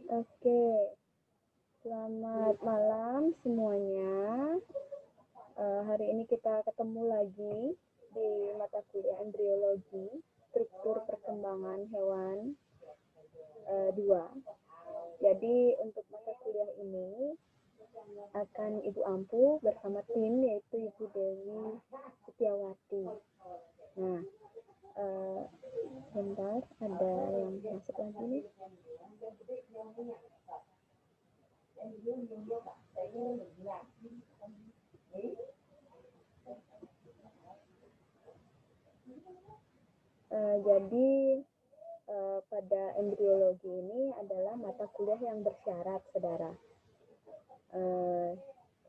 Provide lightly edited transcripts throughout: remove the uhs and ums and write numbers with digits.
Oke, selamat malam semuanya. Hari ini kita ketemu lagi di mata kuliah embriologi, struktur perkembangan hewan 2. Jadi untuk mata kuliah ini akan Ibu Ampu bersama tim yaitu Ibu Dewi Setiawati. Nah, bentar ada yang masuk lagi nih. Jadi pada embriologi ini adalah mata kuliah yang bersyarat, saudara.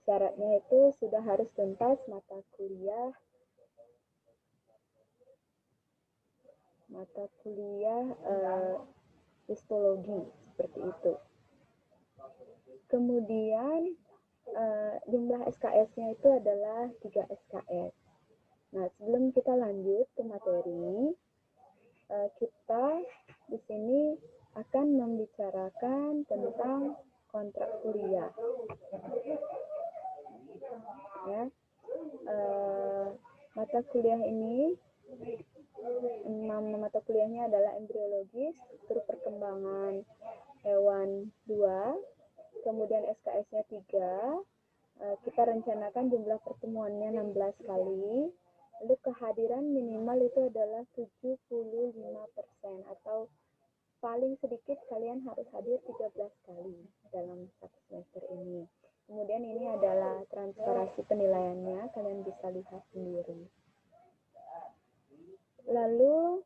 Syaratnya itu sudah harus tuntas mata kuliah histologi seperti itu. Kemudian jumlah SKS-nya itu adalah 3 SKS. Nah, sebelum kita lanjut ke materi, kita di sini akan membicarakan tentang kontrak kuliah. Ya, mata kuliah ini, nama mata kuliahnya adalah embriologi, struktur perkembangan hewan 2, kemudian SKS-nya 3. Kita rencanakan jumlah pertemuannya 16 kali. Lalu kehadiran minimal itu adalah 75% atau paling sedikit kalian harus hadir 13 kali dalam satu semester ini. Kemudian ini adalah transparansi penilaiannya, kalian bisa lihat sendiri. Lalu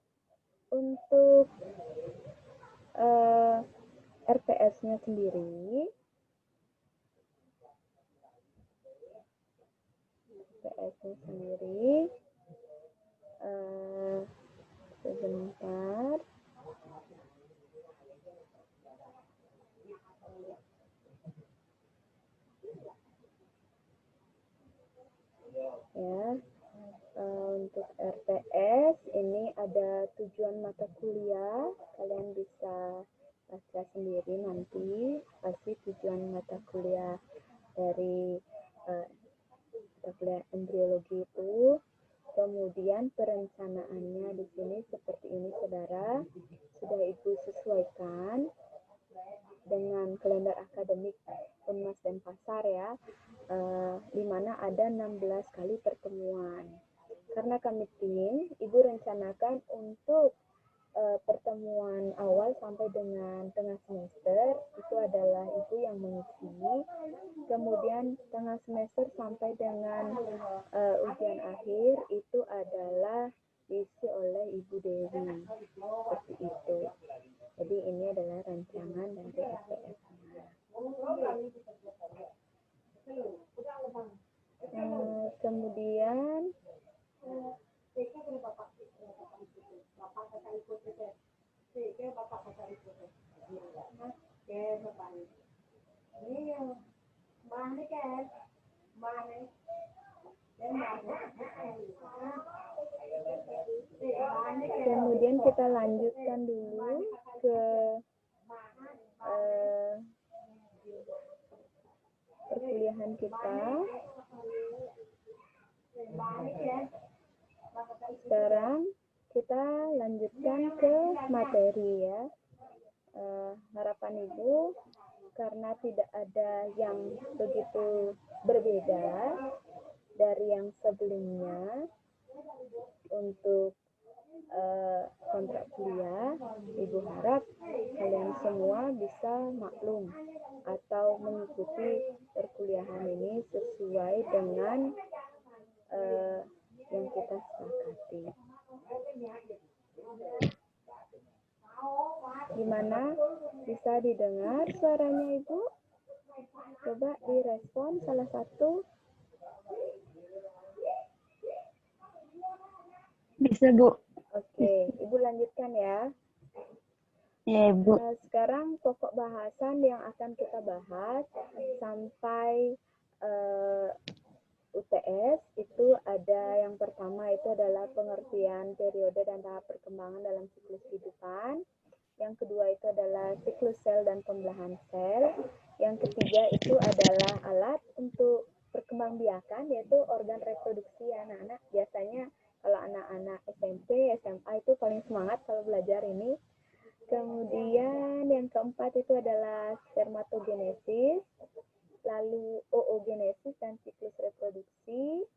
untuk RPS-nya sendiri, sebentar. Ya, untuk RPS ini ada tujuan mata kuliah, kalian bisa baca sendiri nanti pasti tujuan mata kuliah dari mata kuliah embriologi itu. Kemudian perencanaannya di sini seperti ini, saudara, sudah Ibu sesuaikan dengan kalender akademik Unmas dan Pasar ya, di mana ada 16 kali pertemuan. Karena kami tim, Ibu rencanakan untuk pertemuan awal sampai dengan tengah semester itu adalah Ibu yang mengisi, kemudian tengah semester sampai dengan ujian akhir itu adalah diisi oleh Ibu Dewi, seperti itu. Jadi ini adalah rancangan dari RPS-nya. Kemudian kemudian kita lanjutkan dulu ke perkuliahan kita. Sekarang kita lanjutkan ke materi ya. Harapan Ibu karena tidak ada yang begitu berbeda dari yang sebelumnya untuk kontrak kuliah, Ibu harap kalian semua bisa maklum atau mengikuti perkuliahan ini sesuai dengan yang kita sepakati. Gimana? Bisa didengar suaranya Ibu? Coba direspon salah satu. Bisa, Bu. Oke, Ibu lanjutkan ya. Ya, Bu. Sekarang pokok bahasan yang akan kita bahas sampai UTS itu ada yang pertama itu adalah pengertian periode dan tahap perkembangan dalam siklus kehidupan. Yang kedua itu adalah siklus sel dan pembelahan sel. Yang ketiga itu adalah alat untuk perkembangbiakan, yaitu organ reproduksi anak-anak. Biasanya kalau anak-anak SMP, SMA itu paling semangat kalau belajar ini. Kemudian yang keempat itu adalah spermatogenesis, lalu oogenesis dan siklus reproduksi,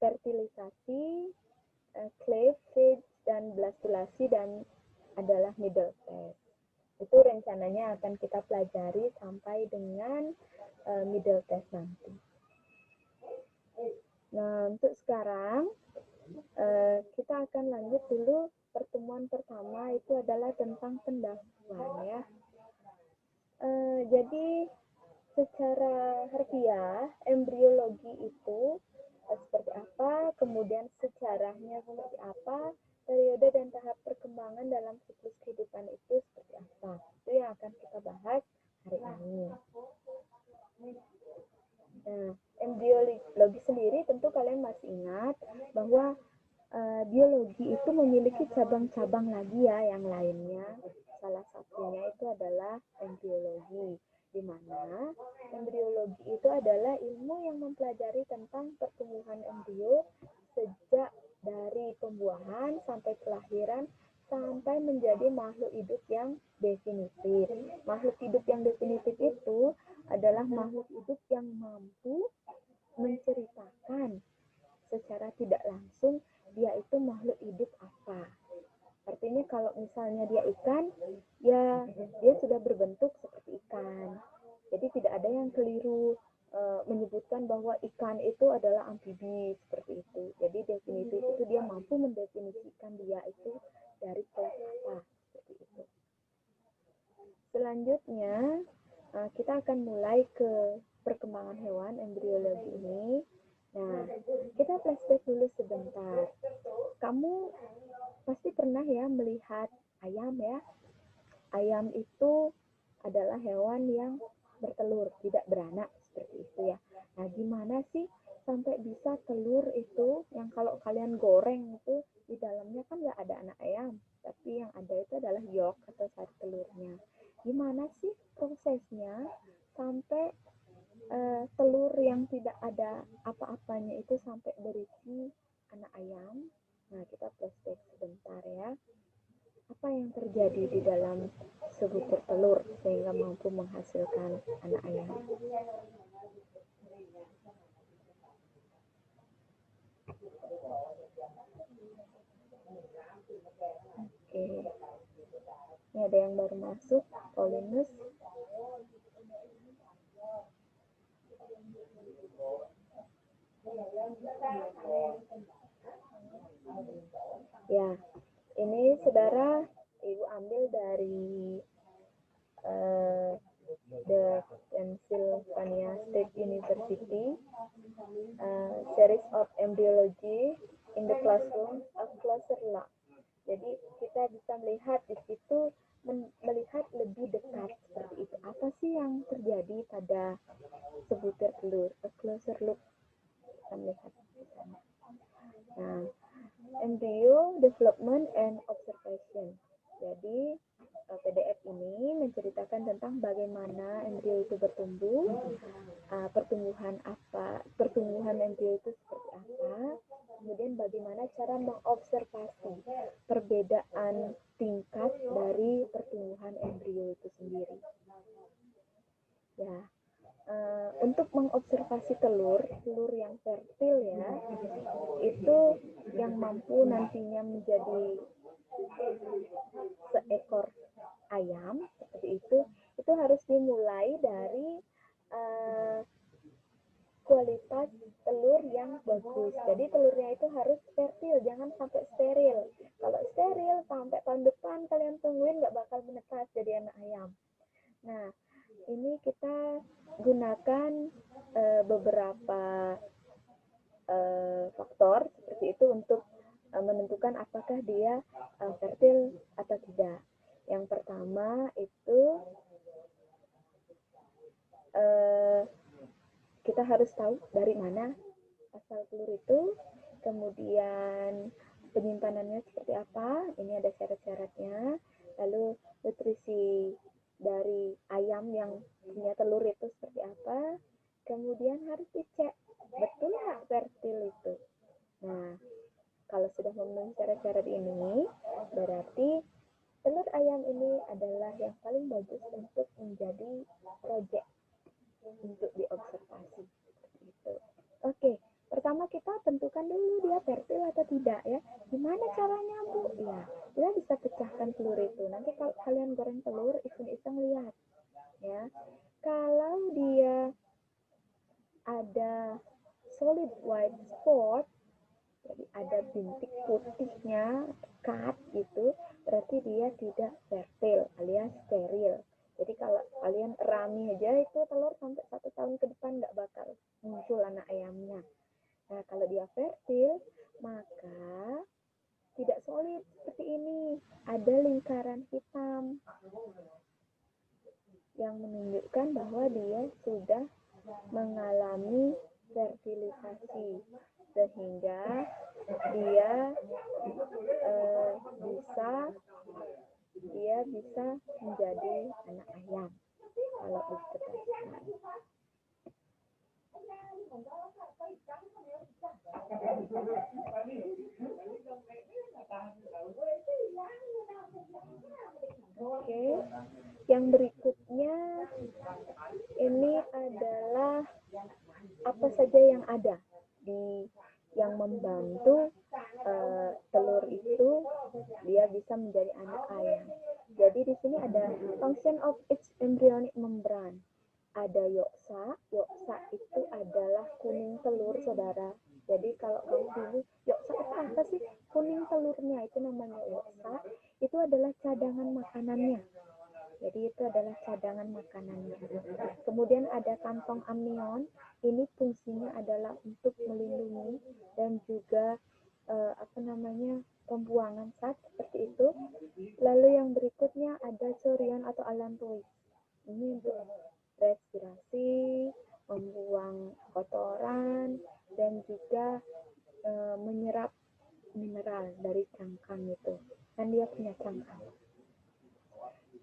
fertilisasi, cleavage dan blastulasi, dan adalah middle test. Itu rencananya akan kita pelajari sampai dengan middle test nanti. Nah, untuk sekarang kita akan lanjut dulu. Pertemuan pertama itu adalah tentang pendahuluan ya. Jadi secara harfiah embriologi itu seperti apa, kemudian sejarahnya seperti apa, periode dan tahap perkembangan dalam siklus kehidupan itu seperti apa. Itu yang akan kita bahas hari ini. Nah, embriologi sendiri tentu kalian masih ingat bahwa biologi itu memiliki cabang-cabang lagi ya yang lainnya. Salah satunya itu adalah embriologi, di mana embriologi itu adalah ilmu yang mempelajari tentang pertumbuhan embrio sejak dari pembuahan sampai kelahiran sampai menjadi makhluk hidup yang definitif. Makhluk hidup yang definitif itu adalah makhluk hidup yang mampu menceritakan secara tidak langsung dia itu makhluk hidup apa. Artinya kalau misalnya dia ikan, ya dia sudah berbentuk seperti ikan. Jadi tidak ada yang keliru menyebutkan bahwa ikan itu adalah amfibi seperti itu. Jadi definitif itu dia mampu mendefinisikan dia itu dari kelas apa seperti itu. Selanjutnya kita akan mulai ke perkembangan hewan embriologi ini. Nah, kita flashback dulu sebentar. Kamu pasti pernah ya melihat ayam ya. Ayam itu adalah hewan yang bertelur, tidak beranak seperti itu ya. Nah, gimana sih sampai bisa telur itu yang kalau kalian goreng itu di dalamnya kan nggak ada anak ayam, tapi yang ada itu adalah yolk atau sari telurnya. Gimana sih prosesnya sampai telur yang tidak ada apa-apanya itu sampai berisi anak ayam? Nah, kita flashback sebentar ya. Apa yang terjadi di dalam sebutir telur sehingga mampu menghasilkan anak ayam? Oke. Ini ada yang baru masuk, Paulinus. Ya, ini saudara Ibu ambil dari the Pennsylvania State University Series of Embryology in the Classroom, a Closer Look. Jadi kita bisa melihat di situ, melihat lebih dekat seperti itu. Apa sih yang terjadi pada sebutir telur? A closer look. Kita melihat di sana. Nah, embryo development and observation. Jadi PDF ini menceritakan tentang bagaimana embrio itu bertumbuh, pertumbuhan embrio itu seperti apa, kemudian bagaimana cara mengobservasi perbedaan tingkat dari pertumbuhan embrio itu sendiri. Ya, untuk mengobservasi telur yang fertil ya, itu yang mampu nantinya menjadi seekor ayam seperti itu harus dimulai dari kualitas telur yang bagus. Jadi telurnya itu harus fertil, jangan sampai steril. Kalau steril sampai tahun depan kalian tungguin nggak bakal menetas jadi anak ayam. Nah, ini kita gunakan beberapa faktor seperti itu untuk menentukan apakah dia fertil atau tidak. Yang pertama itu kita harus tahu dari mana asal telur itu, kemudian penyimpanannya seperti apa, ini ada syarat-syaratnya. Lalu nutrisi dari ayam yang punya telur itu seperti apa. Kemudian harus dicek betul nggak fertil itu. Nah, kalau sudah memenuhi syarat-syarat ini, berarti telur ayam ini adalah yang paling bagus untuk menjadi proyek untuk diobservasi. Gitu. Oke, pertama kita tentukan dulu dia fertil atau tidak ya. Gimana caranya Bu? Ya, kita bisa pecahkan telur itu. Nanti kalau kalian goreng telur, iseng-iseng lihat ya. Kalau dia ada solid white spot, jadi ada bintik putihnya, pekat gitu, berarti dia tidak fertil alias steril. Jadi kalau kalian rami aja itu telur sampai 1 tahun ke depan nggak bakal muncul anak ayamnya. Nah kalau dia fertil, maka tidak solid seperti ini. Ada lingkaran hitam yang menunjukkan bahwa dia sudah mengalami fertilisasi sehingga dia bisa menjadi anak ayam kalau ditetaskan. Oke, yang berikutnya ini adalah apa saja yang ada di yang membantu telur itu dia bisa menjadi anak ayam. Jadi di sini ada function of its embryonic membrane. Ada yolksa. Yolksa itu adalah kuning telur, saudara. Jadi kalau kamu dulu yolksa itu apa sih? Kuning telurnya itu namanya yolksa. Itu adalah cadangan makanannya. Jadi itu adalah cadangan makanannya. Kemudian ada kantong amnion. Ini fungsinya adalah untuk melindungi dan juga pembuangan zat seperti itu. Lalu yang berikutnya ada chorion atau allantois. Ini untuk respirasi, membuang kotoran dan juga menyerap mineral dari cangkang itu. Kan dia punya cangkang.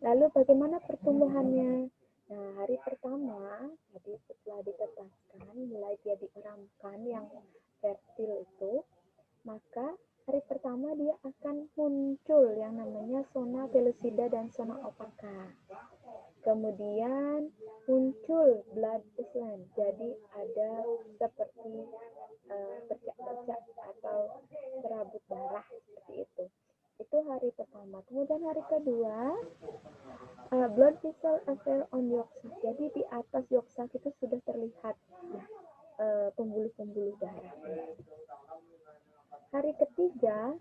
Lalu bagaimana pertumbuhannya? Nah, hari pertama, jadi setelah ditetaskan, mulai dia dieramkan yang fertil itu, maka hari pertama dia akan muncul yang namanya zona pellucida dan zona opaca. Kemudian muncul blood island, jadi ada seperti bercak-bercak atau serabut darah seperti itu. Itu hari pertama. Kemudian hari kedua, blood vessel appear on yolk sac. Jadi di atas yolk sac itu sudah terlihat pembuluh-pembuluh darah. Hari ketiga,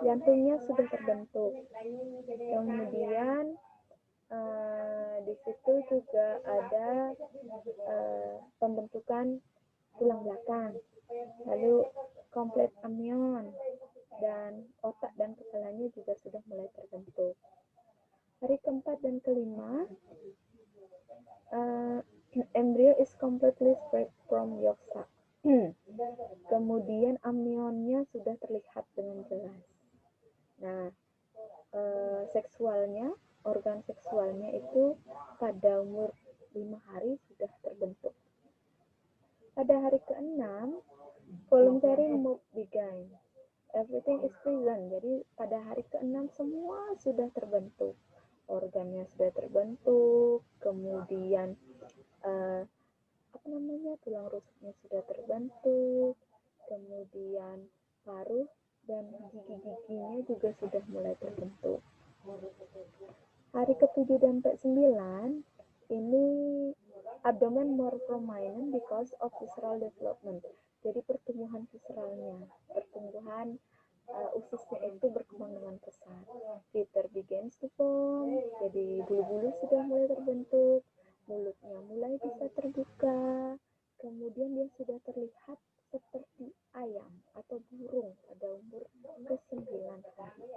jantungnya sudah terbentuk. Kemudian di situ juga ada pembentukan tulang belakang. Lalu kompleks amnion dan otak dan kepalanya juga sudah mulai terbentuk. Hari keempat dan kelima, embryo is completely spread from yolk sac. Kemudian amnionnya sudah terlihat dengan jelas. Nah, organ seksualnya itu pada umur 5 hari sudah terbentuk. Pada hari ke-6, voluntary move begin. Everything is present. Jadi pada hari ke-6 semua sudah terbentuk. Organnya sudah terbentuk, kemudian tulang rusuknya sudah terbentuk, kemudian paruh dan gigi-giginya juga sudah mulai terbentuk. Hari ke-7 dan ke-9 ini abdomen more prominent because of visceral development. Jadi pertumbuhan visceralnya, pertumbuhan usisnya itu berkembang dengan pesat. Teeth begins to form, jadi bulu-bulu sudah mulai terbentuk, mulutnya mulai bisa terbuka, kemudian dia sudah terlihat seperti ayam atau burung pada umur ke-9 hari.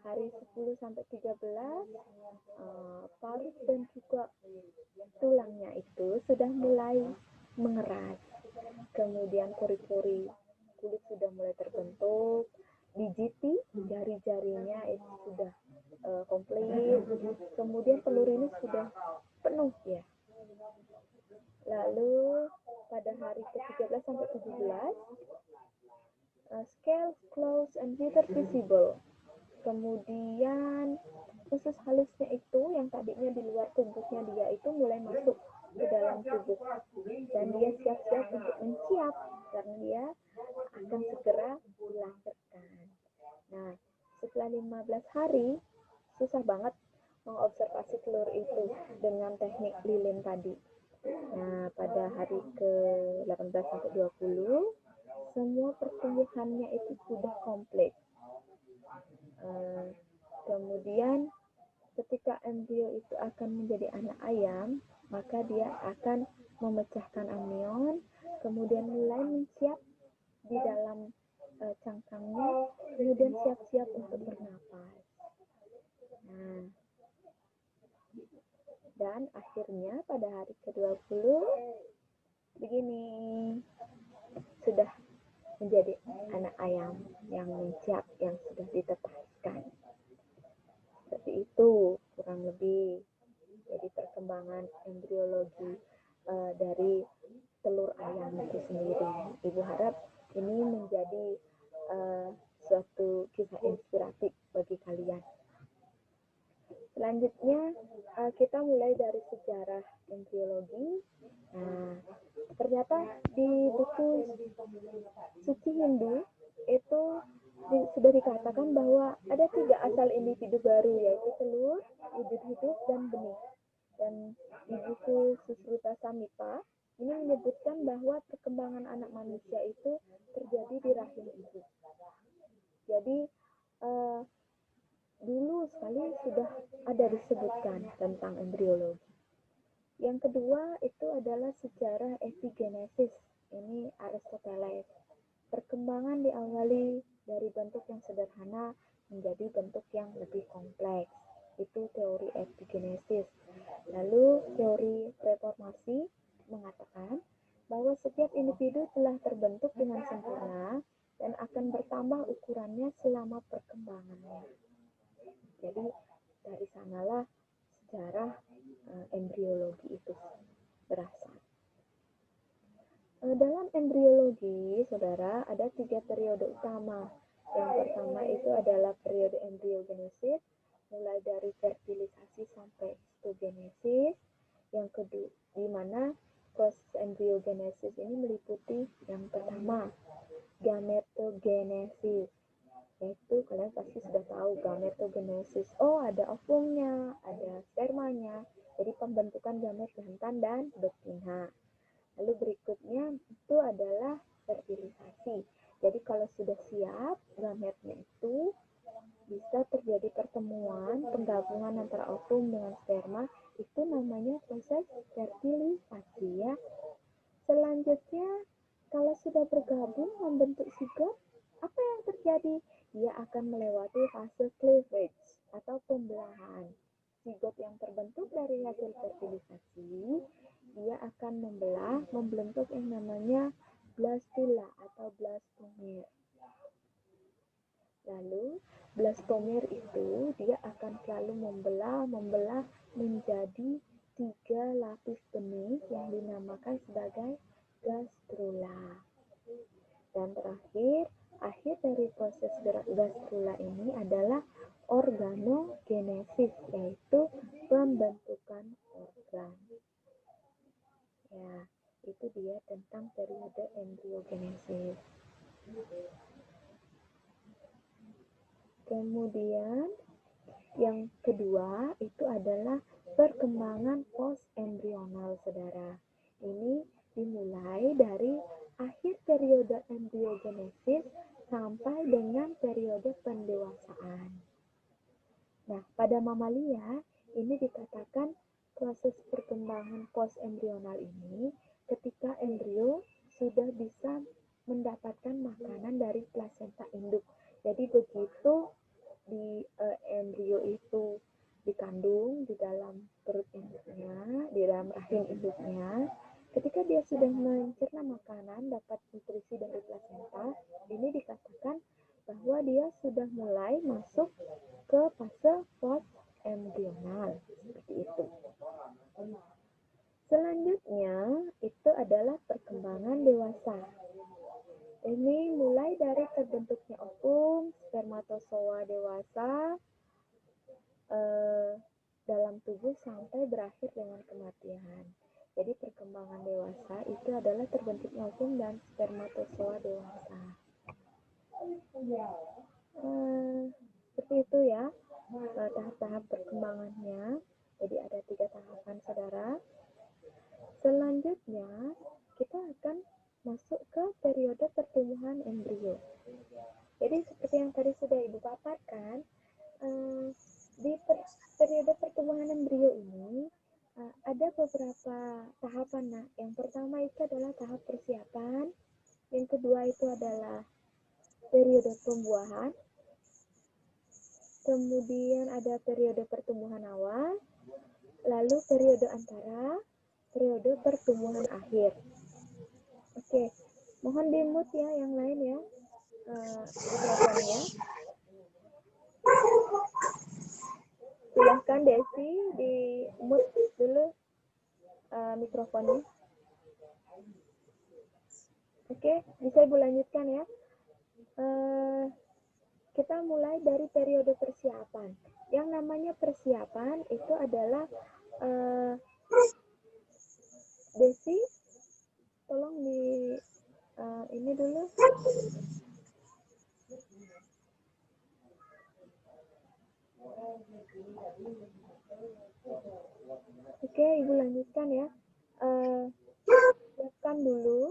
Hari 10 sampai 13, paruh dan juga tulangnya itu sudah mulai mengeras. Kemudian pori-pori kulit sudah mulai terbentuk, dijiti jari-jarinya itu sudah telur ini sudah penuh ya. Lalu pada hari ke-13 sampai 17, scales close and wither visible. Kemudian usus halusnya itu yang tadinya di luar tubuhnya dia itu mulai masuk ke dalam tubuh dan dia siap-siap untuk menciap karena dia akan segera dilahirkan. Nah, setelah 15 hari susah banget mengobservasi telur itu dengan teknik lilin tadi. Nah, pada hari ke-18 sampai 20 semua pertumbuhannya itu sudah komplit. Kemudian ketika embrio itu akan menjadi anak ayam, maka dia akan memecahkan amnion, kemudian mulai menciap di dalam cangkangnya, kemudian siap-siap untuk bernapas. Nah, dan akhirnya pada hari ke-20 begini, sudah menjadi anak ayam yang menciap, yang sudah ditetaskan. Seperti itu kurang lebih jadi perkembangan embriologi dari telur ayam itu sendiri. Ibu harap ini menjadi suatu kisah inspiratif bagi kalian. Selanjutnya kita mulai dari sejarah embriologi. Nah, ternyata di buku suci Hindu itu sudah dikatakan bahwa ada 3 asal individu baru, yaitu telur, wujud hidup, dan benih. Dan di buku Susruta Samhita ini menyebutkan bahwa perkembangan anak manusia itu terjadi di rahim ibu. Jadi dulu sekali sudah ada disebutkan tentang embriologi. Yang kedua itu adalah sejarah epigenesis. Ini Aristoteles. Perkembangan diawali dari bentuk yang sederhana menjadi bentuk yang lebih kompleks. Itu teori epigenesis. Lalu teori reformasi mengatakan bahwa setiap individu telah terbentuk dengan sempurna dan akan bertambah ukurannya selama perkembangannya. Jadi dari sanalah sejarah embriologi itu berasal. Dalam embriologi, saudara, ada 3 periode utama. Yang pertama itu adalah periode embriogenesis, mulai dari fertilisasi sampai histogenesis. Yang kedua, di mana proses embriogenesis ini meliputi yang pertama, gametogenesis. Yaitu kalian pasti sudah tahu gametogenesis. Oh, ada ovumnya, ada spermanya. Jadi pembentukan gamet jantan dan betina. Lalu berikutnya itu adalah fertilisasi. Jadi kalau sudah siap gametnya itu bisa terjadi pertemuan, penggabungan antara ovum dengan sperma, itu namanya proses fertilisasi ya. Selanjutnya kalau sudah bergabung membentuk zigot, apa yang terjadi? Dia akan melewati fase cleavage atau pembelahan. Zigot yang terbentuk dari hasil fertilisasi, dia akan membentuk yang namanya blastula atau blastomer. Lalu blastomer itu dia akan selalu membelah menjadi 3 lapis benih yang dinamakan sebagai gastrula. Dan terakhir, akhir dari proses gastrula ini adalah organogenesis, yaitu pembentukan organ. Ya, itu dia tentang periode embriogenesis. Kemudian yang kedua itu adalah perkembangan post-embrional, saudara. Ini dimulai dari akhir periode embriogenesis sampai dengan periode pendewasaan. Nah, pada mamalia ini dikatakan proses perkembangan post-embrional ini ketika embrio sudah bisa mendapatkan makanan dari plasenta induk. Jadi begitu di embrio itu dikandung di dalam perut induknya, di dalam rahim induknya, ketika dia sudah mencerna makanan, dapat nutrisi dari plasenta, ini dikatakan bahwa dia sudah mulai masuk ke fase post embrional, seperti itu. tumbuh sampai berakhir dengan kematian. Jadi perkembangan dewasa itu adalah terbentuknya ovum dan spermatozoa dewasa. Seperti itu ya tahap-tahap perkembangannya. Jadi ada 3 tahapan, saudara. Selanjutnya kita akan masuk ke periode pertumbuhan embrio. Jadi seperti yang tadi sudah Ibu paparkan, di periode pertumbuhan embrio ini ada beberapa tahapan. Nah, yang pertama itu adalah tahap persiapan, yang kedua itu adalah periode pembuahan, kemudian ada periode pertumbuhan awal, lalu periode antara, periode pertumbuhan akhir. Oke, mohon di-mute ya yang lain ya, mikrofonnya. Silahkan Desi di-mute dulu mikrofonnya. Oke, bisa Ibu lanjutkan ya. Kita mulai dari periode persiapan. Yang namanya persiapan itu adalah Desi, tolong di ini dulu. Oke, Ibu lanjutkan ya. Siapkan dulu.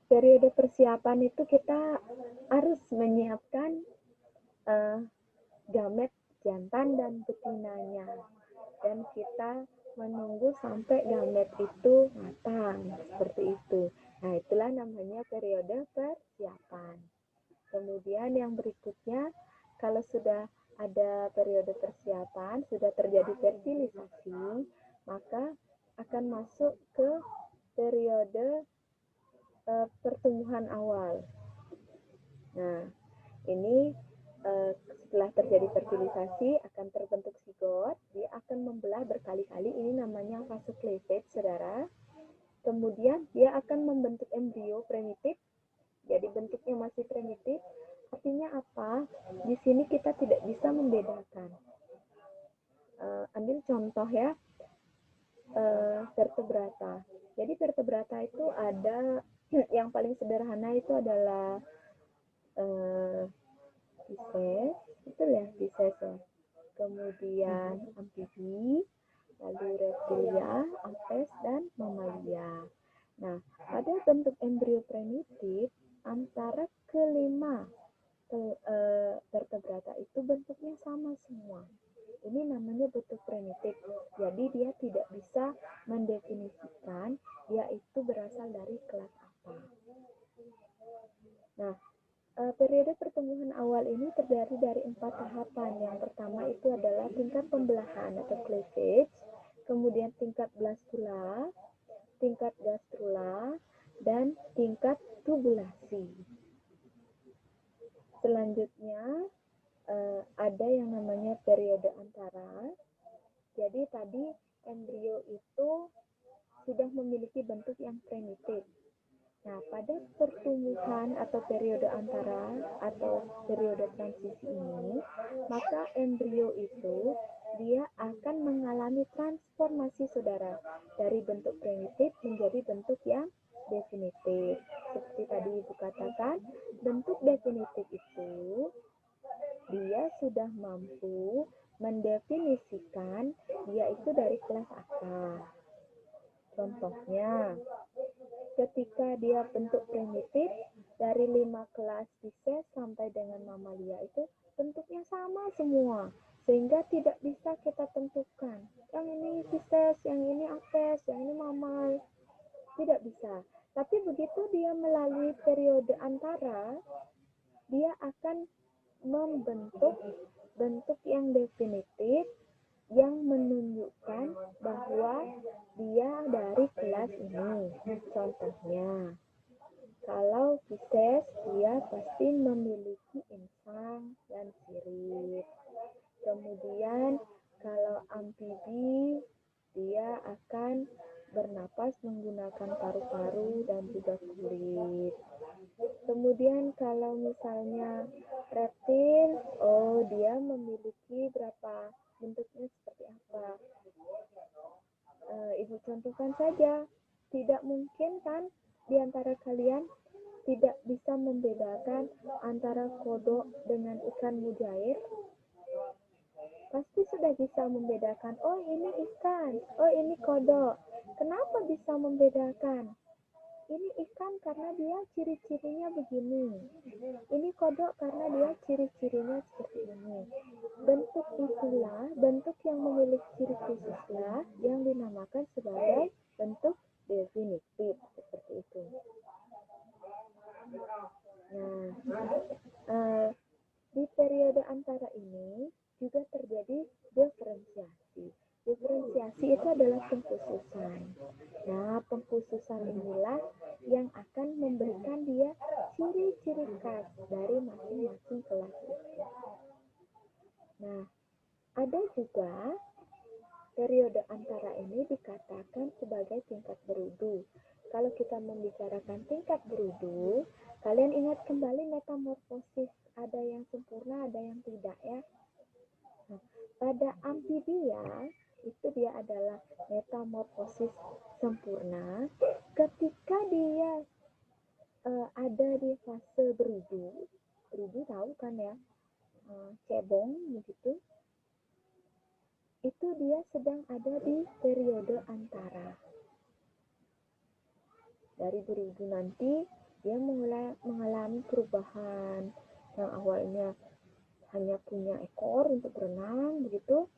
Periode persiapan itu kita harus menyiapkan gamet jantan dan betinanya, dan kita menunggu sampai gamet itu matang seperti itu. Nah, itulah namanya periode persiapan. Kemudian yang berikutnya, kalau sudah ada periode persiapan, sudah terjadi fertilisasi, maka akan masuk ke periode pertumbuhan awal. Nah, ini setelah terjadi fertilisasi akan terbentuk zigot, dia akan membelah berkali-kali, ini namanya fase cleavage, saudara. Kemudian dia akan membentuk embrio primitif, jadi bentuknya masih primitif. Artinya apa? Di sini kita tidak bisa membedakan. Ambil contoh ya, vertebrata. Jadi vertebrata itu ada yang paling sederhana itu adalah Pisces, betul ya, Pisces ya. Kemudian amfibi, lalu reptilia, apes, dan mamalia. Nah, pada bentuk embrio primitif, antara kelima vertebrata itu bentuknya sama semua. Ini namanya bentuk primitif. Jadi dia tidak bisa mendefinisikan dia itu berasal dari kelas apa. Nah, periode pertumbuhan awal ini terdiri dari 4 tahapan. Yang pertama itu adalah tingkat pembelahan atau cleavage, kemudian tingkat blastula, tingkat gastrula, dan tingkat tubulasi. Selanjutnya ada yang namanya periode antara. Jadi tadi embrio itu sudah memiliki bentuk yang primitif. Nah, pada pertumbuhan atau periode antara atau periode transisi ini, maka embrio itu dia akan mengalami transformasi, saudara, dari bentuk primitif menjadi bentuk yang definitif. Seperti tadi Ibu katakan, bentuk definitif itu dia sudah mampu mendefinisikan dia itu dari kelas apa. Contohnya, ketika dia bentuk primitif, dari 5 kelas Pisces sampai dengan mamalia itu bentuknya sama semua, sehingga tidak bisa kita tentukan yang ini Pisces, yang ini Apes, yang ini mamal, tidak bisa. Tapi begitu dia melalui periode antara, dia akan membentuk bentuk yang definitif yang menunjukkan bahwa dia dari kelas ini. Contohnya, kalau Pisces dia pasti memiliki insang dan sirip. Kemudian kalau amfibi dia akan bernapas menggunakan paru-paru dan juga kulit. Kemudian kalau misalnya reptil, dia memiliki berapa bentuknya seperti apa? Ibu contohkan saja. Tidak mungkin kan di antara kalian tidak bisa membedakan antara kodok dengan ikan mujair? Pasti sudah bisa membedakan, oh ini ikan, oh ini kodok. Kenapa bisa membedakan? Ini ikan karena dia ciri-cirinya begini. Ini kodok karena dia ciri-cirinya seperti ini. Bentuk itulah, bentuk yang memiliki ciri khususlah yang dinamakan sebagai bentuk definitif, seperti itu. Nah, di periode antara ini juga terjadi diferensiasi. Diferensiasi itu adalah pengkhususan. Nah, pengkhususan inilah yang akan memberikan dia ciri-ciri khas dari masing-masing kelas itu. Nah, ada juga periode antara ini dikatakan sebagai tingkat berudu. Kalau kita membicarakan tingkat berudu, kalian ingat kembali metamorfosis, ada yang sempurna, ada yang tidak ya. Nah, pada amfibia itu dia adalah metamorfosis sempurna ketika dia ada di fase berudu tahu kan ya, cebong begitu, itu dia sedang ada di periode antara. Dari berudu nanti dia mulai mengalami perubahan yang awalnya hanya punya ekor untuk berenang begitu,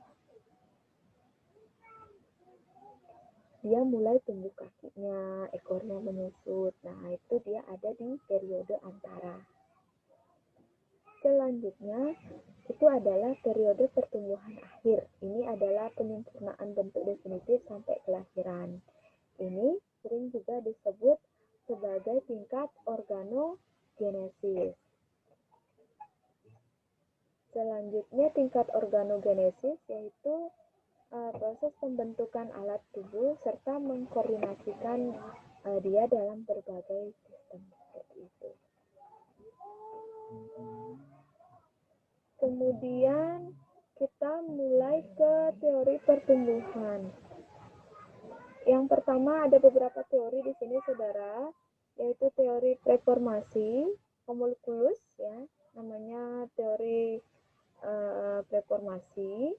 dia mulai tumbuh kakinya, ekornya menyusut. Nah, itu dia ada di periode antara. Selanjutnya itu adalah periode pertumbuhan akhir. Ini adalah penyempurnaan bentuk definitif sampai kelahiran. Ini sering juga disebut sebagai tingkat organogenesis. Selanjutnya tingkat organogenesis yaitu proses pembentukan alat tubuh serta mengkoordinasikan dia dalam berbagai sistem seperti itu. Kemudian kita mulai ke teori pertumbuhan. Yang pertama ada beberapa teori di sini saudara, yaitu teori preformasi homunculus ya, namanya teori preformasi.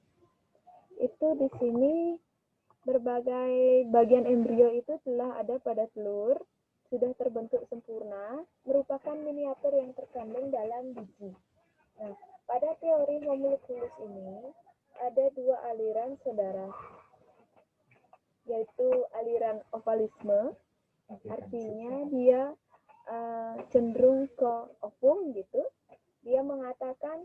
Itu di sini berbagai bagian embrio itu telah ada pada telur, sudah terbentuk sempurna, merupakan miniatur yang terkandung dalam biji. Nah, pada teori homunculus ini ada dua aliran saudara, yaitu aliran ovalisme, artinya dia cenderung ke ovum gitu. Dia mengatakan,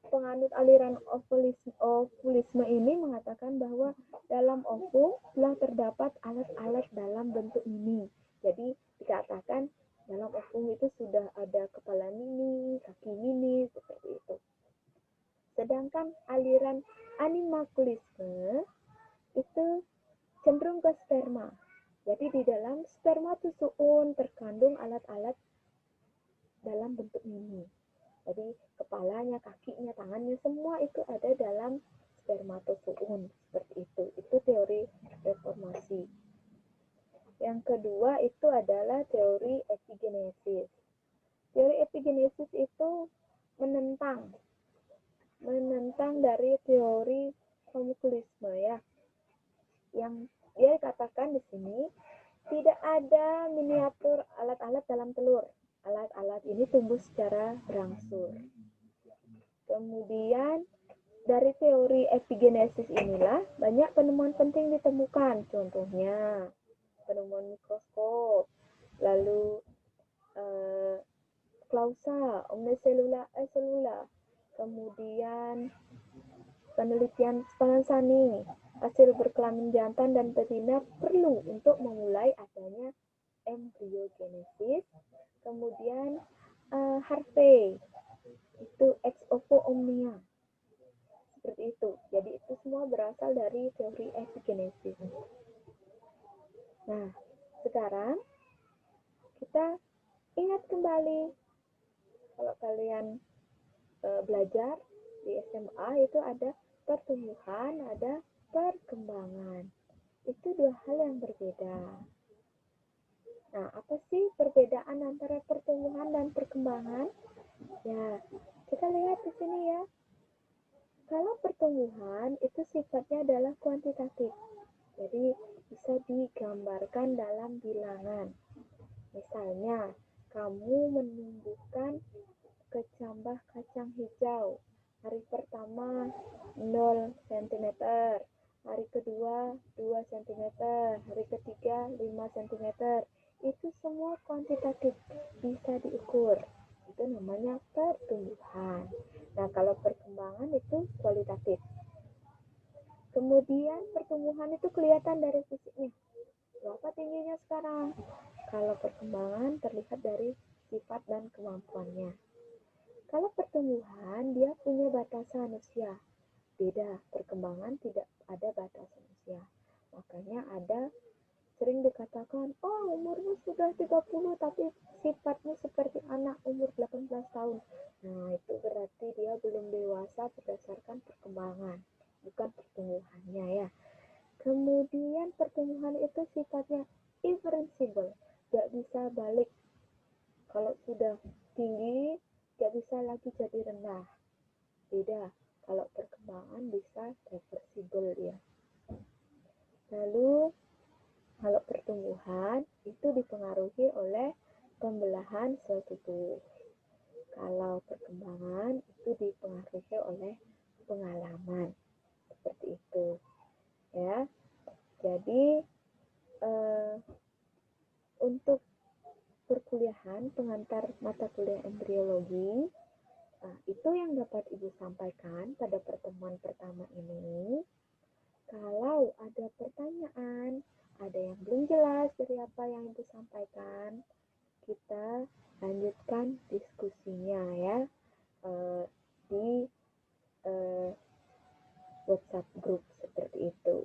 penganut aliran ovulisme ini mengatakan bahwa dalam ovum telah terdapat alat-alat dalam bentuk mini. Jadi dikatakan dalam ovum itu sudah ada kepala mini, kaki mini, seperti itu. Sedangkan aliran animalculisme itu cenderung ke sperma. Jadi di dalam spermatozoon terkandung alat-alat dalam bentuk mini. Jadi kepalanya, kakinya, tangannya, semua itu ada dalam spermatozoon. Seperti itu. Itu teori reformasi. Yang kedua itu adalah teori epigenesis. Teori epigenesis itu menentang dari teori homunculisme ya. Yang dia katakan di sini tidak ada miniatur alat-alat dalam telur. Alat-alat ini tumbuh secara berangsur. Kemudian dari teori epigenesis inilah banyak penemuan penting ditemukan. Contohnya penemuan mikroskop, lalu klausa, omniselula, kemudian penelitian Spallanzani, hasil berkelamin jantan dan betina perlu untuk memulai adanya embryogenesis. Kemudian Harvey itu ex ovo omnia, seperti itu. Jadi itu semua berasal dari teori epigenesis. Nah, sekarang kita ingat kembali, kalau kalian belajar di SMA itu ada pertumbuhan, ada perkembangan. Itu dua hal yang berbeda. Nah, apa sih perbedaan antara pertumbuhan dan perkembangan? Ya, kita lihat di sini ya. Kalau pertumbuhan itu sifatnya adalah kuantitatif. Jadi bisa digambarkan dalam bilangan. Misalnya, kamu menumbuhkan kecambah kacang hijau. Hari pertama 0 cm, hari kedua 2 cm, hari ketiga 5 cm. Itu semua kuantitatif, bisa diukur. Itu namanya pertumbuhan. Nah, kalau perkembangan itu kualitatif. Kemudian pertumbuhan itu kelihatan dari fisiknya. Berapa tingginya sekarang? Kalau perkembangan terlihat dari sifat dan kemampuannya. Kalau pertumbuhan dia punya batasan usia. Beda, perkembangan tidak ada batasan usia. Makanya ada sering dikatakan, oh umurnya sudah 30 tapi sifatnya seperti anak umur 18 tahun. Nah, itu berarti dia belum dewasa berdasarkan perkembangan, bukan pertumbuhannya ya. Kemudian pertumbuhan itu sifatnya irreversible, gak bisa balik. Kalau sudah tinggi, gak bisa lagi jadi rendah. Beda, kalau perkembangan bisa reversible ya. Lalu, kalau pertumbuhan itu dipengaruhi oleh pembelahan sel tubuh. Kalau perkembangan itu dipengaruhi oleh pengalaman. Seperti itu. Ya. Jadi, untuk perkuliahan pengantar mata kuliah embriologi, itu yang dapat Ibu sampaikan pada pertemuan pertama ini. Kalau ada pertanyaan, ada yang belum jelas dari apa yang Ibu sampaikan, kita lanjutkan diskusinya ya di WhatsApp group seperti itu.